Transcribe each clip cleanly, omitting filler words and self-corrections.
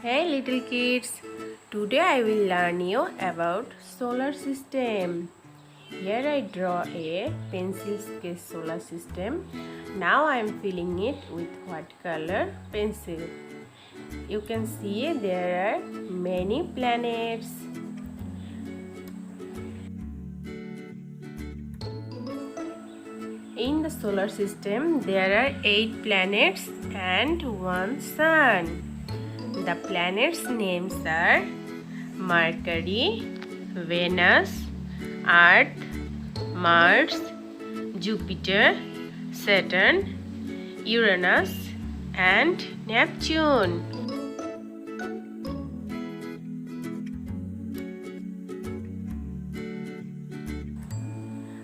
Hey little kids, today I will learn you about solar system. Here I draw a pencil sketch solar system. Now I am filling it with what color? Pencil. You can see there are many planets. In the solar system there are 8 planets and 1 sun. The planets' names are Mercury, Venus, Earth, Mars, Jupiter, Saturn, Uranus, and Neptune.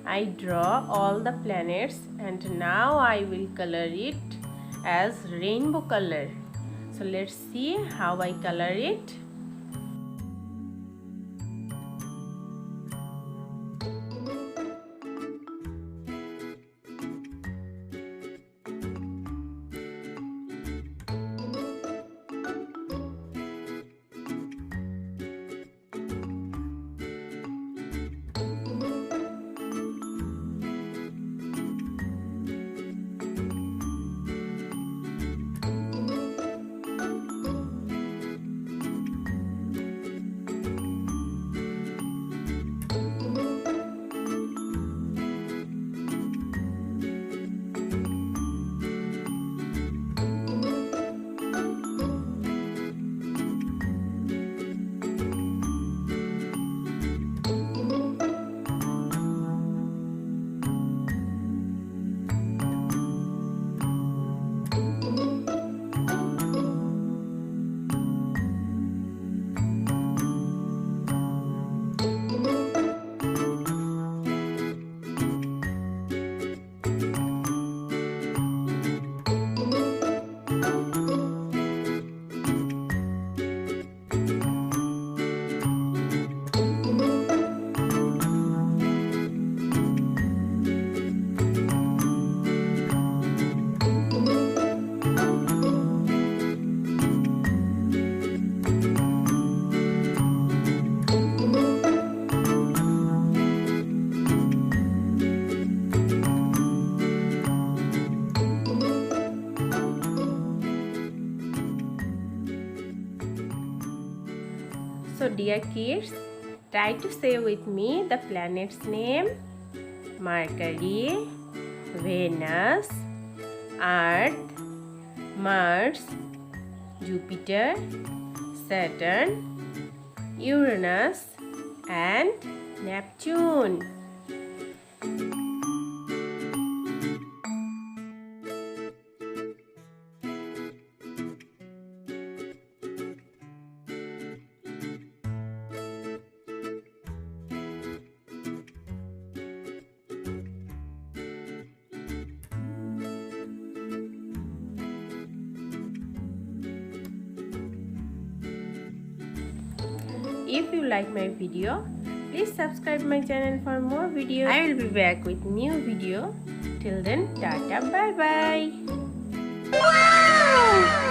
I draw all the planets and now I will color it as rainbow color. So let's see how I color it. So dear kids, try to say with me the planet's name: Mercury, Venus, Earth, Mars, Jupiter, Saturn, Uranus, and Neptune. If you like my video, please subscribe my channel for more videos. I will be back with new video. Till then, tata, bye bye. Wow!